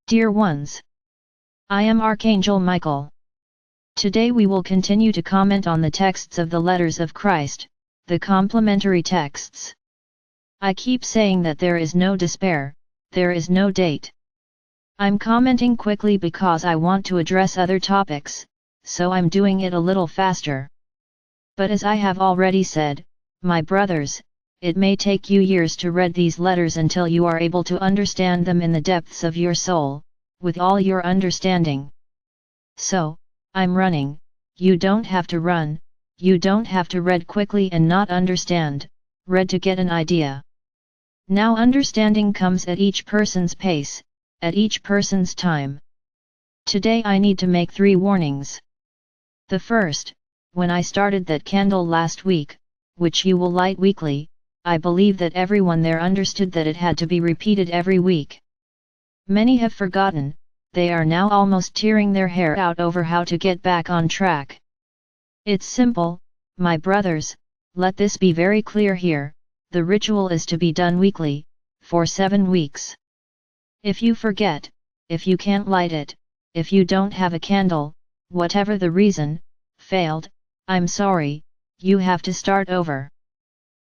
Dear ones, I am Archangel Michael. Today we will continue to comment on the texts of the letters of Christ, the complementary texts. I keep saying that there is no despair, there is no date. I'm commenting quickly because I want to address other topics, so I'm doing it a little faster. But as I have already said, my brothers, it may take you years to read these letters until you are able to understand them in the depths of your soul, with all your understanding. So, I'm running, you don't have to run, you don't have to read quickly and not understand, read to get an idea. Now understanding comes at each person's pace, at each person's time. Today I need to make 3 warnings. The first, when I started that candle last week, which you will light weekly, I believe that everyone there understood that it had to be repeated every week. Many have forgotten, they are now almost tearing their hair out over how to get back on track. It's simple, my brothers, let this be very clear here, the ritual is to be done weekly, for 7 weeks. If you forget, if you can't light it, if you don't have a candle, whatever the reason, failed, I'm sorry, you have to start over.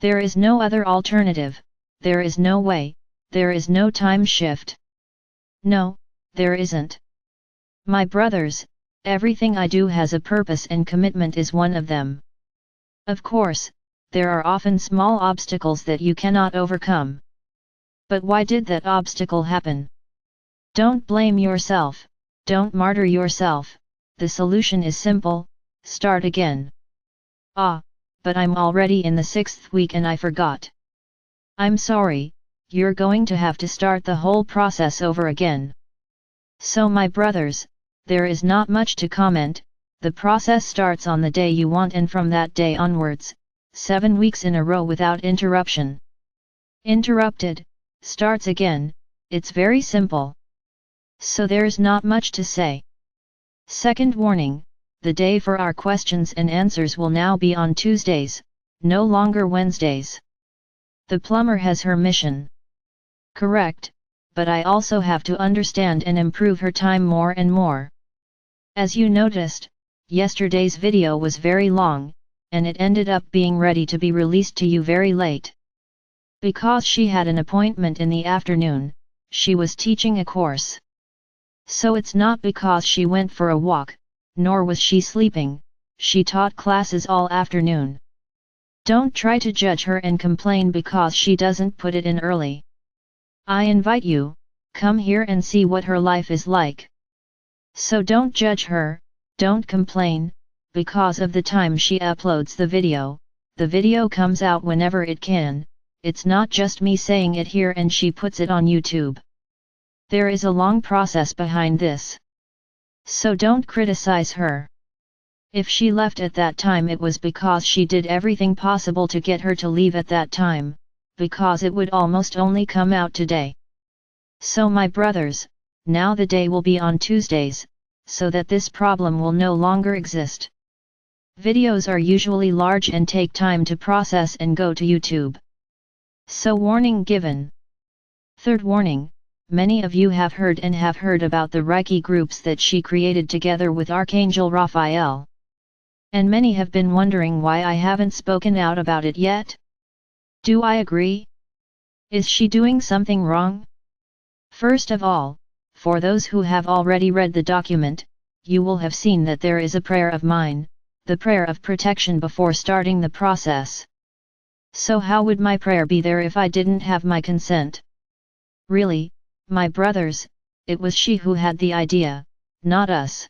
There is no other alternative, there is no way, there is no time shift. No, there isn't. My brothers, everything I do has a purpose and commitment is one of them. Of course, there are often small obstacles that you cannot overcome. But why did that obstacle happen? Don't blame yourself, don't martyr yourself, the solution is simple, start again. Ah, but I'm already in the 6th week and I forgot. I'm sorry, you're going to have to start the whole process over again. So my brothers, there is not much to comment, the process starts on the day you want and from that day onwards, 7 weeks in a row without interruption. Interrupted, starts again, it's very simple. So there's not much to say. Second warning, the day for our questions and answers will now be on Tuesdays, no longer Wednesdays. The plumber has her mission. Correct, but I also have to understand and improve her time more and more. As you noticed, yesterday's video was very long, and it ended up being ready to be released to you very late. Because she had an appointment in the afternoon, she was teaching a course. So it's not because she went for a walk, nor was she sleeping, she taught classes all afternoon. Don't try to judge her and complain because she doesn't put it in early. I invite you, come here and see what her life is like. So don't judge her, don't complain, because of the time she uploads the video comes out whenever it can, it's not just me saying it here and she puts it on YouTube. There is a long process behind this. So don't criticize her. If she left at that time it was because she did everything possible to get her to leave at that time, because it would almost only come out today. So my brothers, now the day will be on Tuesdays, so that this problem will no longer exist. Videos are usually large and take time to process and go to YouTube. So warning given. Third warning, many of you have heard about the Reiki groups that she created together with Archangel Raphael. And many have been wondering why I haven't spoken out about it yet. Do I agree? Is she doing something wrong? First of all, for those who have already read the document, you will have seen that there is a prayer of mine, the prayer of protection before starting the process. So how would my prayer be there if I didn't have my consent? Really, my brothers, it was she who had the idea, not us.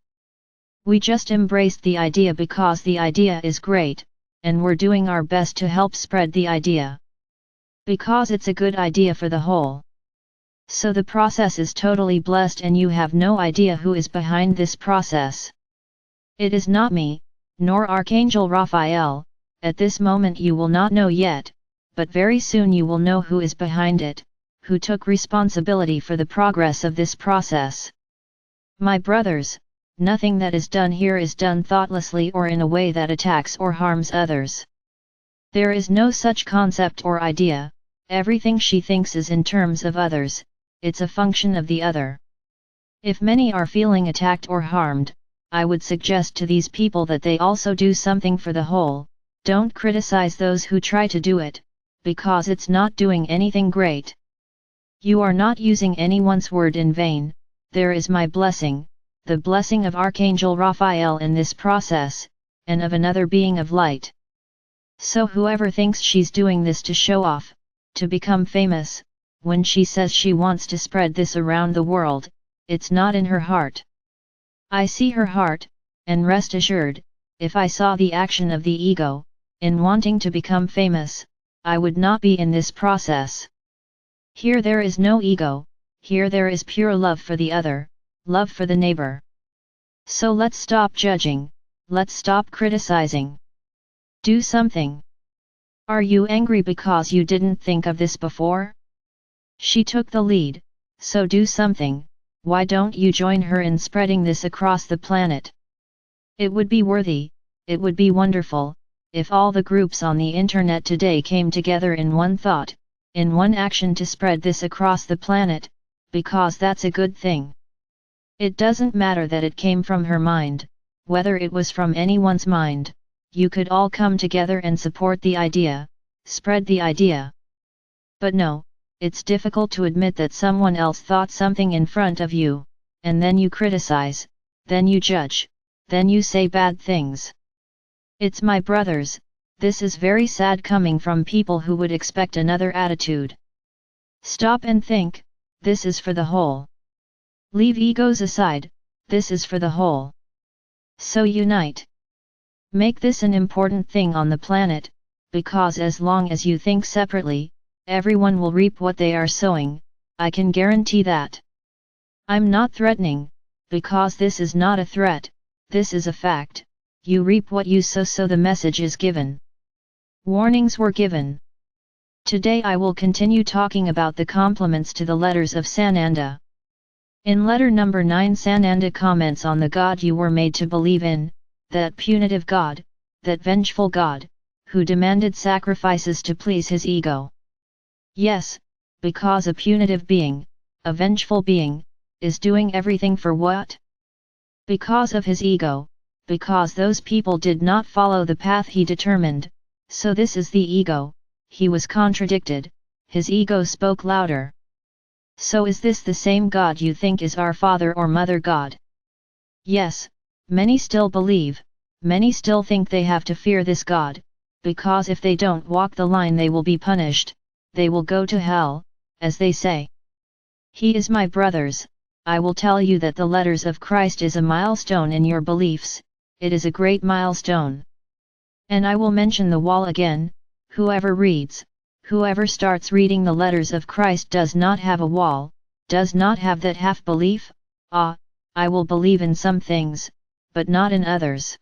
We just embraced the idea because the idea is great, and we're doing our best to help spread the idea. Because it's a good idea for the whole. So the process is totally blessed and you have no idea who is behind this process. It is not me, nor Archangel Raphael, at this moment you will not know yet, but very soon you will know who is behind it, who took responsibility for the progress of this process. My brothers, nothing that is done here is done thoughtlessly or in a way that attacks or harms others. There is no such concept or idea, everything she thinks is in terms of others, it's a function of the other. If many are feeling attacked or harmed, I would suggest to these people that they also do something for the whole. Don't criticize those who try to do it, because it's not doing anything great. You are not using anyone's word in vain. There is my blessing, the blessing of Archangel Raphael in this process, and of another being of light. So whoever thinks she's doing this to show off, to become famous, when she says she wants to spread this around the world, it's not in her heart. I see her heart, and rest assured, if I saw the action of the ego, in wanting to become famous, I would not be in this process. Here there is no ego, here there is pure love for the other, love for the neighbor. So let's stop judging, let's stop criticizing. Do something. Are you angry because you didn't think of this before? She took the lead, so do something. Why don't you join her in spreading this across the planet? It would be worthy, it would be wonderful, if all the groups on the internet today came together in one thought, in one action to spread this across the planet, because that's a good thing. It doesn't matter that it came from her mind, whether it was from anyone's mind, you could all come together and support the idea, spread the idea. But no, it's difficult to admit that someone else thought something in front of you, and then you criticize, then you judge, then you say bad things. It's my brothers, this is very sad coming from people who would expect another attitude. Stop and think, this is for the whole. Leave egos aside, this is for the whole. So unite. Make this an important thing on the planet, because as long as you think separately, everyone will reap what they are sowing, I can guarantee that. I'm not threatening, because this is not a threat, this is a fact. You reap what you sow, so the message is given. Warnings were given. Today I will continue talking about the compliments to the letters of Sananda. In letter number 9, Sananda comments on the God you were made to believe in, that punitive God, that vengeful God, who demanded sacrifices to please his ego. Yes, because a punitive being, a vengeful being, is doing everything for what? Because of his ego, because those people did not follow the path he determined, so this is the ego, he was contradicted, his ego spoke louder. So is this the same God you think is our Father or Mother God? Yes, many still believe, many still think they have to fear this God, because if they don't walk the line they will be punished, they will go to hell, as they say. He is my brothers, I will tell you that the letters of Christ is a milestone in your beliefs, it is a great milestone. And I will mention the wall again, whoever reads, whoever starts reading the letters of Christ does not have a wall, does not have that half belief, I will believe in some things, but not in others.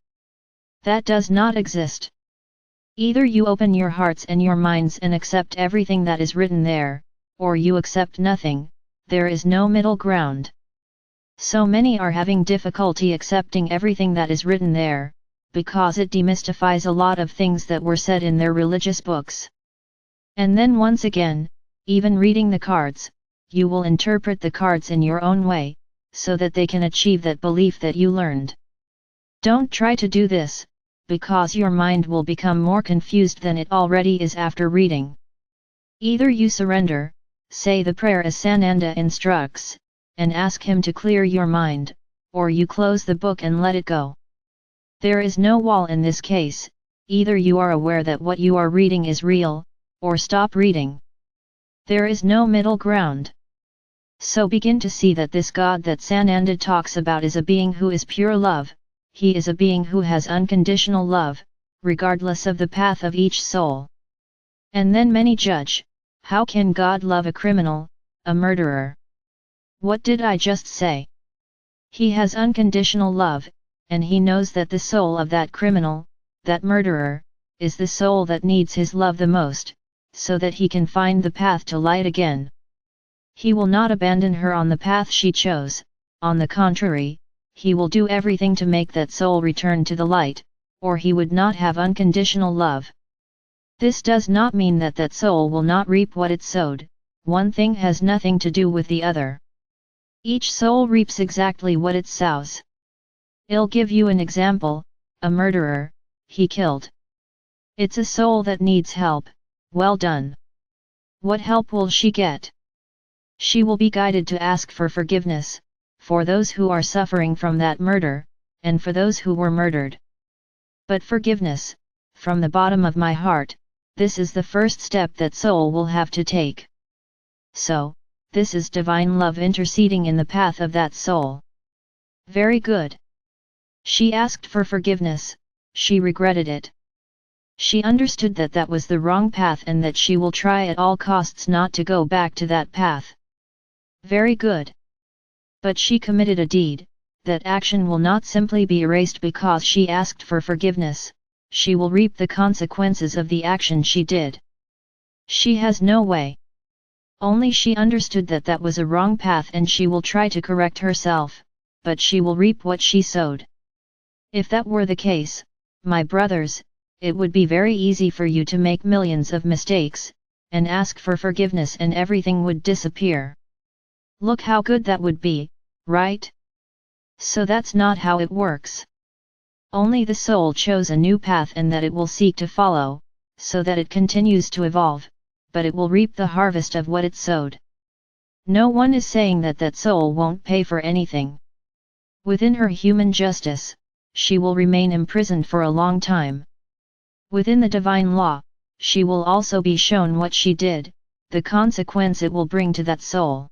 That does not exist. Either you open your hearts and your minds and accept everything that is written there, or you accept nothing, there is no middle ground. So many are having difficulty accepting everything that is written there, because it demystifies a lot of things that were said in their religious books. And then once again, even reading the cards, you will interpret the cards in your own way, so that they can achieve that belief that you learned. Don't try to do this, because your mind will become more confused than it already is after reading. Either you surrender, say the prayer as Sananda instructs, and ask him to clear your mind, or you close the book and let it go. There is no wall in this case, either you are aware that what you are reading is real, or stop reading. There is no middle ground. So begin to see that this God that Sananda talks about is a being who is pure love, he is a being who has unconditional love, regardless of the path of each soul. And then many judge, how can God love a criminal, a murderer? What did I just say? He has unconditional love, and he knows that the soul of that criminal, that murderer, is the soul that needs his love the most, so that he can find the path to light again. He will not abandon her on the path she chose, on the contrary, he will do everything to make that soul return to the light, or he would not have unconditional love. This does not mean that that soul will not reap what it sowed, one thing has nothing to do with the other. Each soul reaps exactly what it sows. I'll give you an example: a murderer, he killed. It's a soul that needs help. Well done. What help will she get? She will be guided to ask for forgiveness, for those who are suffering from that murder, and for those who were murdered. But forgiveness, from the bottom of my heart, this is the first step that soul will have to take. So, this is divine love interceding in the path of that soul. Very good. She asked for forgiveness, she regretted it. She understood that that was the wrong path and that she will try at all costs not to go back to that path. Very good. But she committed a deed. That action will not simply be erased because she asked for forgiveness, she will reap the consequences of the action she did. She has no way. Only she understood that that was a wrong path and she will try to correct herself, but she will reap what she sowed. If that were the case, my brothers, it would be very easy for you to make millions of mistakes, and ask for forgiveness and everything would disappear. Look how good that would be, right? So that's not how it works. Only the soul chose a new path and that it will seek to follow, so that it continues to evolve, but it will reap the harvest of what it sowed. No one is saying that that soul won't pay for anything. Within her human justice, she will remain imprisoned for a long time. Within the divine law, she will also be shown what she did, the consequence it will bring to that soul.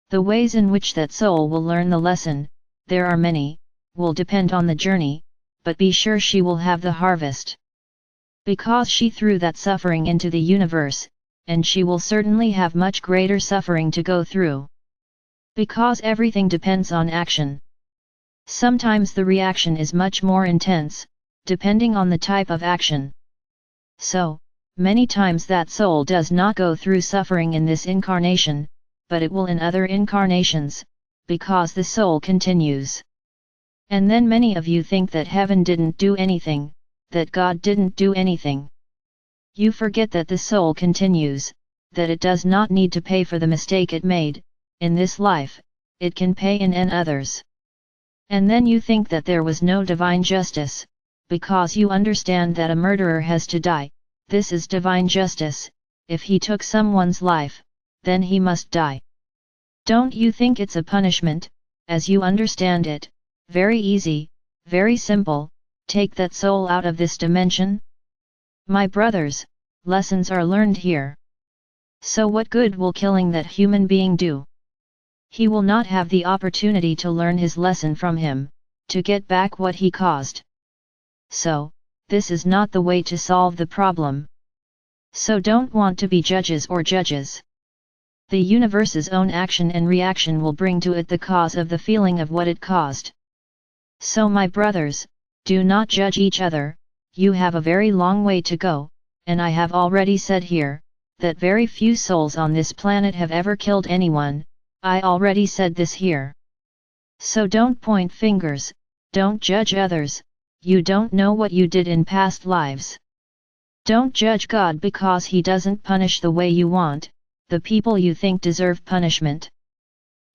The ways in which that soul will learn the lesson, there are many, will depend on the journey, but be sure she will have the harvest. Because she threw that suffering into the universe, and she will certainly have much greater suffering to go through. Because everything depends on action. Sometimes the reaction is much more intense, depending on the type of action. So, many times that soul does not go through suffering in this incarnation, but it will in other incarnations, because the soul continues. And then many of you think that heaven didn't do anything, that God didn't do anything. You forget that the soul continues, that it does not need to pay for the mistake it made, in this life, it can pay in others. And then you think that there was no divine justice, because you understand that a murderer has to die. This is divine justice. If he took someone's life, then he must die. Don't you think it's a punishment, as you understand it? Very easy, very simple, take that soul out of this dimension? My brothers, lessons are learned here. So what good will killing that human being do? He will not have the opportunity to learn his lesson from him, to get back what he caused. So, this is not the way to solve the problem. So don't want to be judges or judges. The universe's own action and reaction will bring to it the cause of the feeling of what it caused. So my brothers, do not judge each other, you have a very long way to go, and I have already said here, that very few souls on this planet have ever killed anyone, I already said this here. So don't point fingers, don't judge others, you don't know what you did in past lives. Don't judge God because He doesn't punish the way you want, the people you think deserve punishment.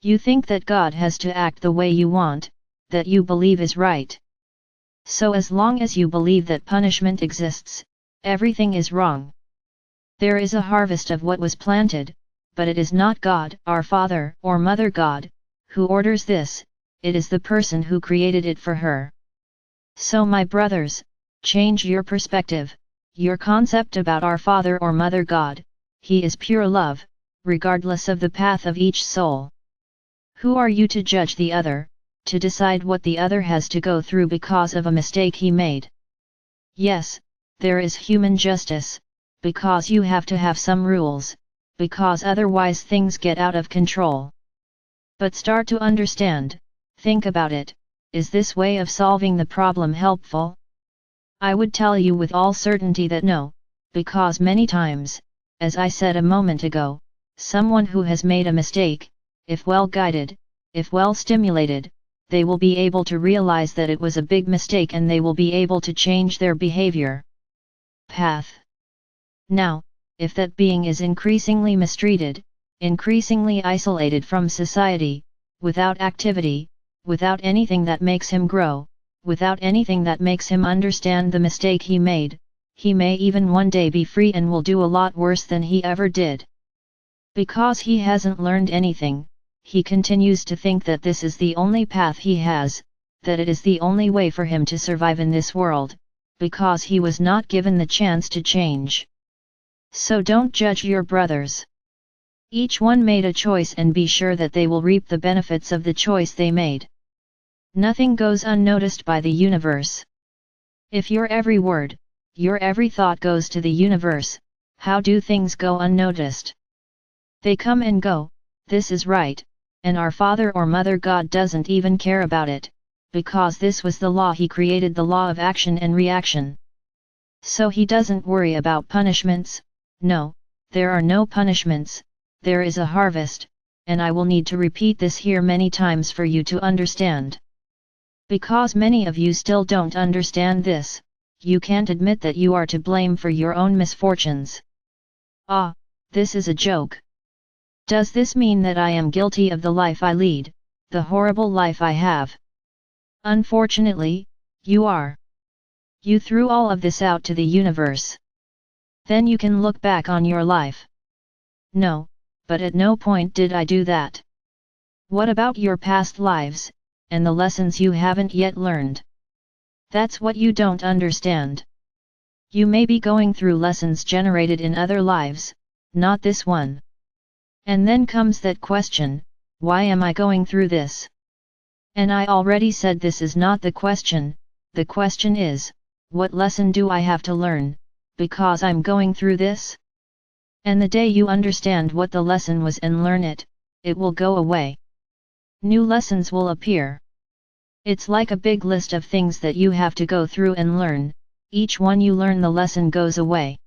You think that God has to act the way you want, that you believe is right. So as long as you believe that punishment exists, everything is wrong. There is a harvest of what was planted, but it is not God, our Father or Mother God, who orders this, it is the person who created it for her. So my brothers, change your perspective, your concept about our Father or Mother God. He is pure love, regardless of the path of each soul. Who are you to judge the other, to decide what the other has to go through because of a mistake he made? Yes, there is human justice, because you have to have some rules, because otherwise things get out of control. But start to understand, think about it, is this way of solving the problem helpful? I would tell you with all certainty that no, because many times, as I said a moment ago, someone who has made a mistake, if well guided, if well stimulated, they will be able to realize that it was a big mistake and they will be able to change their behavior. Path. Now, if that being is increasingly mistreated, increasingly isolated from society, without activity, without anything that makes him grow, without anything that makes him understand the mistake he made, he may even one day be free and will do a lot worse than he ever did. Because he hasn't learned anything, he continues to think that this is the only path he has, that it is the only way for him to survive in this world, because he was not given the chance to change. So don't judge your brothers. Each one made a choice and be sure that they will reap the benefits of the choice they made. Nothing goes unnoticed by the universe. If your every word, your every thought goes to the universe, how do things go unnoticed? They come and go, this is right, and our Father or Mother God doesn't even care about it, because this was the law he created, the law of action and reaction. So he doesn't worry about punishments. No, there are no punishments, there is a harvest, and I will need to repeat this here many times for you to understand. Because many of you still don't understand this, you can't admit that you are to blame for your own misfortunes. Ah, this is a joke. Does this mean that I am guilty of the life I lead, the horrible life I have? Unfortunately, you are. You threw all of this out to the universe. Then you can look back on your life. No, but at no point did I do that. What about your past lives, and the lessons you haven't yet learned? That's what you don't understand. You may be going through lessons generated in other lives, not this one. And then comes that question, why am I going through this? And I already said this is not the question is, what lesson do I have to learn, because I'm going through this? And the day you understand what the lesson was and learn it, it will go away. New lessons will appear. It's like a big list of things that you have to go through and learn, each one you learn the lesson goes away.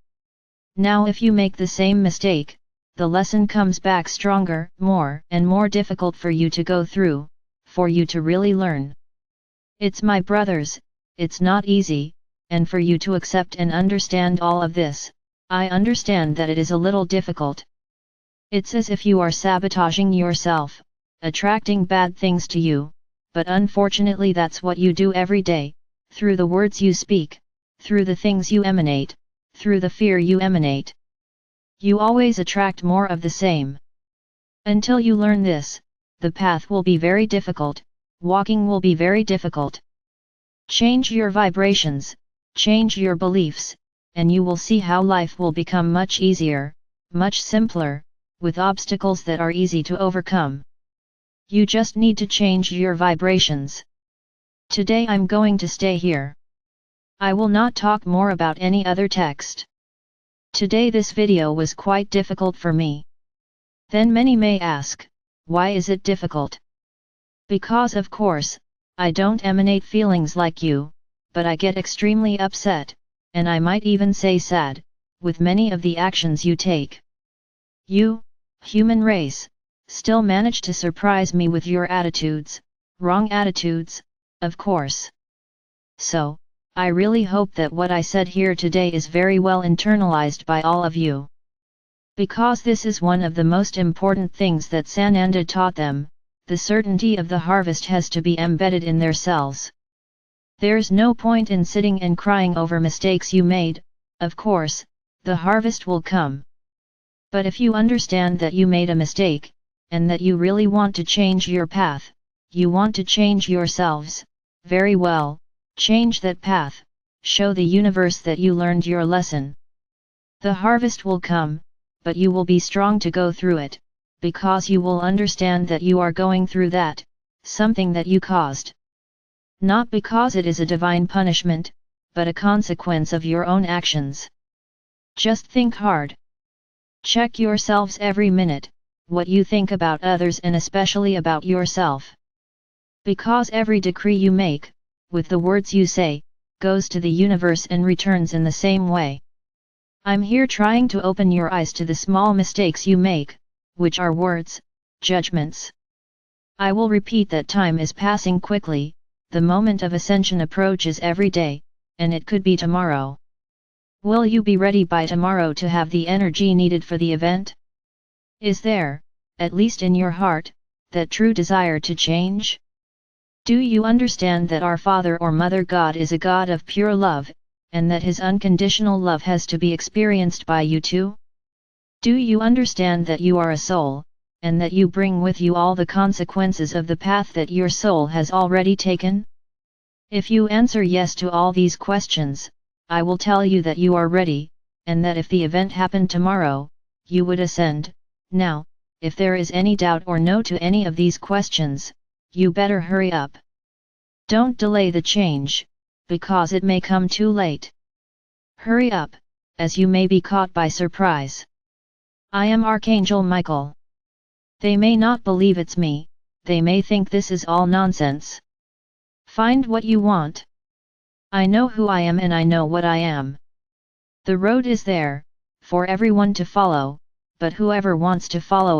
Now if you make the same mistake, the lesson comes back stronger, more and more difficult for you to go through, for you to really learn. It's my brothers, it's not easy, and for you to accept and understand all of this, I understand that it is a little difficult. It's as if you are sabotaging yourself, attracting bad things to you, but unfortunately that's what you do every day, through the words you speak, through the things you emanate, through the fear you emanate. You always attract more of the same. Until you learn this, the path will be very difficult, walking will be very difficult. Change your vibrations, change your beliefs, and you will see how life will become much easier, much simpler, with obstacles that are easy to overcome. You just need to change your vibrations. Today I'm going to stay here. I will not talk more about any other text. Today this video was quite difficult for me. Then many may ask, why is it difficult? Because of course, I don't emanate feelings like you, but I get extremely upset, and I might even say sad, with many of the actions you take. You, human race, still manage to surprise me with your attitudes, wrong attitudes, of course. So, I really hope that what I said here today is very well internalized by all of you. Because this is one of the most important things that Sananda taught them, the certainty of the harvest has to be embedded in their cells. There's no point in sitting and crying over mistakes you made, of course, the harvest will come. But if you understand that you made a mistake, and that you really want to change your path, you want to change yourselves, very well, change that path, show the universe that you learned your lesson. The harvest will come, but you will be strong to go through it, because you will understand that you are going through that, something that you caused. Not because it is a divine punishment, but a consequence of your own actions. Just think hard. Check yourselves every minute, what you think about others and especially about yourself. Because every decree you make, with the words you say, goes to the universe and returns in the same way. I'm here trying to open your eyes to the small mistakes you make, which are words, judgments. I will repeat that time is passing quickly, the moment of ascension approaches every day, and it could be tomorrow. Will you be ready by tomorrow to have the energy needed for the event? Is there, at least in your heart, that true desire to change? Do you understand that our Father or Mother God is a God of pure love, and that His unconditional love has to be experienced by you too? Do you understand that you are a soul, and that you bring with you all the consequences of the path that your soul has already taken? If you answer yes to all these questions, I will tell you that you are ready, and that if the event happened tomorrow, you would ascend. Now, if there is any doubt or no to any of these questions, you better hurry up. Don't delay the change, because it may come too late. Hurry up, as you may be caught by surprise. I am Archangel Michael. They may not believe it's me, they may think this is all nonsense. Find what you want. I know who I am and I know what I am. The road is there, for everyone to follow, but whoever wants to follow it,